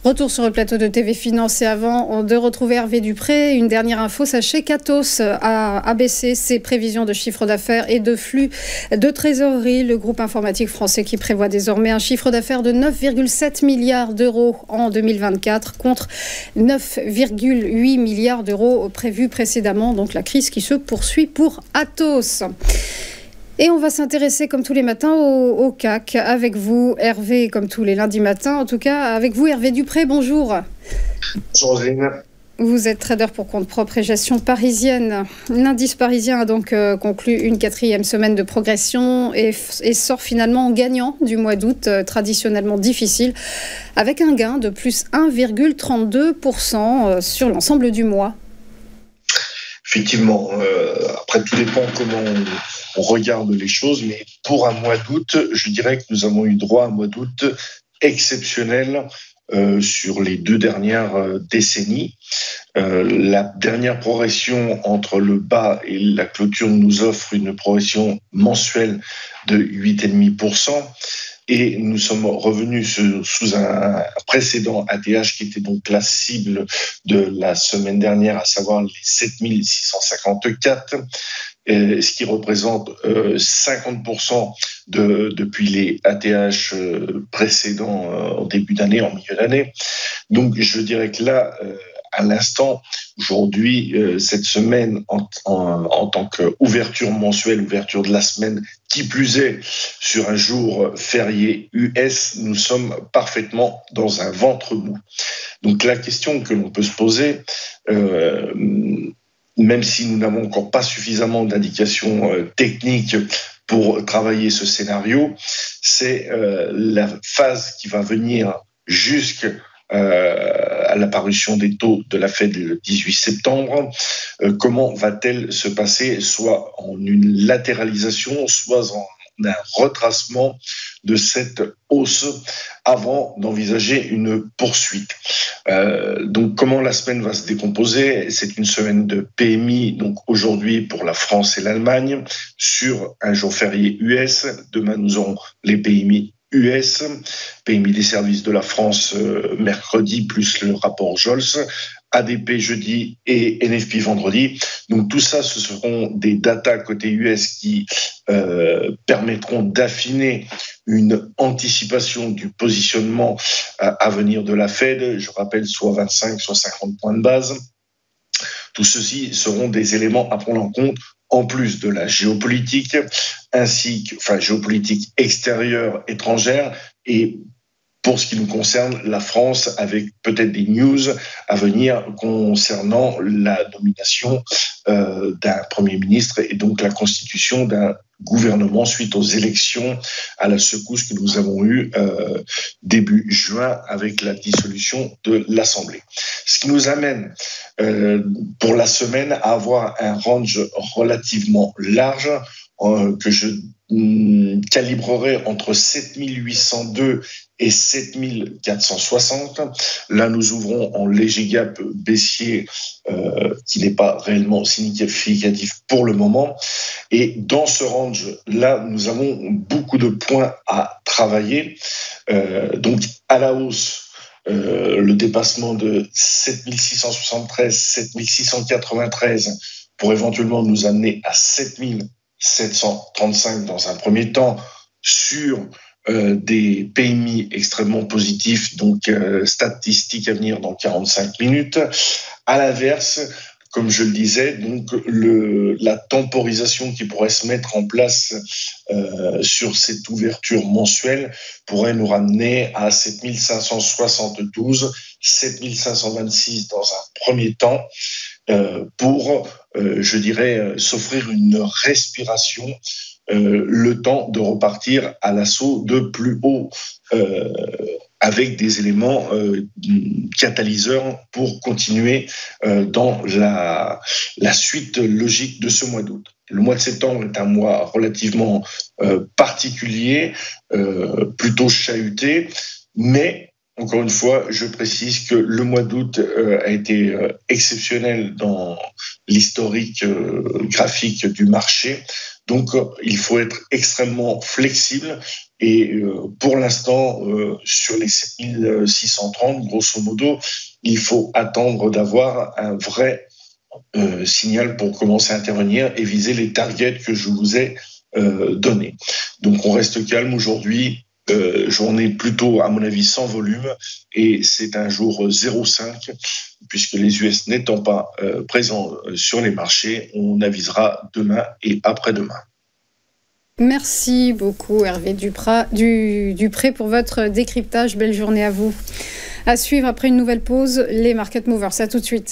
Retour sur le plateau de TV Finance et avant de retrouver Hervé Dupré, une dernière info, sachez qu'Atos a abaissé ses prévisions de chiffre d'affaires et de flux de trésorerie. Le groupe informatique français qui prévoit désormais un chiffre d'affaires de 9,7 milliards d'euros en 2024 contre 9,8 milliards d'euros prévus précédemment. Donc la crise qui se poursuit pour Atos. Et on va s'intéresser comme tous les matins au CAC avec vous Hervé, comme tous les lundis matins en tout cas, avec vous Hervé Dupré, bonjour. Bonjour Roselyne. Vous êtes trader pour compte propre et gestion parisienne. L'indice parisien a donc conclu une 4e semaine de progression et sort finalement gagnant du mois d'août, traditionnellement difficile, avec un gain de plus 1,32% sur l'ensemble du mois. Effectivement, après tout dépend comment on regarde les choses, mais pour un mois d'août, je dirais que nous avons eu droit à un mois d'août exceptionnel sur les 2 dernières décennies. La dernière progression entre le bas et la clôture nous offre une progression mensuelle de 8,5%. Et nous sommes revenus sous un précédent ATH qui était donc la cible de la semaine dernière, à savoir les 7654, ce qui représente 50% depuis les ATH précédents en début d'année, en milieu d'année. Donc je dirais que là, à l'instant, aujourd'hui, cette semaine, en tant qu'ouverture mensuelle, ouverture de la semaine, qui plus est, sur un jour férié US, nous sommes parfaitement dans un ventre mou. Donc la question que l'on peut se poser, même si nous n'avons encore pas suffisamment d'indications techniques pour travailler ce scénario, c'est la phase qui va venir jusqu'à la parution des taux de la Fed le 18 septembre. Comment va-t-elle se passer, soit en une latéralisation, soit en un retracement de cette hausse avant d'envisager une poursuite. Donc comment la semaine va se décomposer? C'est une semaine de PMI, donc aujourd'hui pour la France et l'Allemagne, sur un jour férié US. Demain, nous aurons les PMI US, PMI des services de la France mercredi, plus le rapport Jols, ADP jeudi et NFP vendredi. Donc tout ça, ce seront des datas côté US qui permettront d'affiner une anticipation du positionnement à venir de la Fed. Je rappelle, soit 25, soit 50 points de base. Tout ceci seront des éléments à prendre en compte en plus de la géopolitique, géopolitique extérieure, étrangère, et pour ce qui nous concerne, la France, avec peut-être des news à venir concernant la nomination d'un Premier ministre et donc la constitution d'un gouvernement suite aux élections à la secousse que nous avons eue début juin avec la dissolution de l'Assemblée. Ce qui nous amène pour la semaine à avoir un range relativement large que je calibrerai entre 7802 et 7460. Là, nous ouvrons en léger gap baissier qui n'est pas réellement significatif pour le moment. Et dans ce range-là, nous avons beaucoup de points à travailler. Donc, à la hausse, le dépassement de 7673, 7693 pour éventuellement nous amener à 7735 dans un premier temps sur des PMI extrêmement positifs, donc statistiques à venir dans 45 minutes. À l'inverse, comme je le disais, donc la temporisation qui pourrait se mettre en place sur cette ouverture mensuelle pourrait nous ramener à 7572, 7526 dans un premier temps pour, je dirais, s'offrir une respiration, le temps de repartir à l'assaut de plus haut avec des éléments catalyseurs pour continuer dans la suite logique de ce mois d'août. Le mois de septembre est un mois relativement particulier, plutôt chahuté, mais Encore une fois, je précise que le mois d'août a été exceptionnel dans l'historique graphique du marché. Donc, il faut être extrêmement flexible. Et pour l'instant, sur les 7630, grosso modo, il faut attendre d'avoir un vrai signal pour commencer à intervenir et viser les targets que je vous ai donnés. Donc, on reste calme aujourd'hui. Journée plutôt, à mon avis, sans volume, et c'est un jour 0,5, puisque les US n'étant pas présents sur les marchés, on avisera demain et après-demain. Merci beaucoup Hervé Dupré pour votre décryptage. Belle journée à vous. À suivre après une nouvelle pause, les Market Movers. À tout de suite.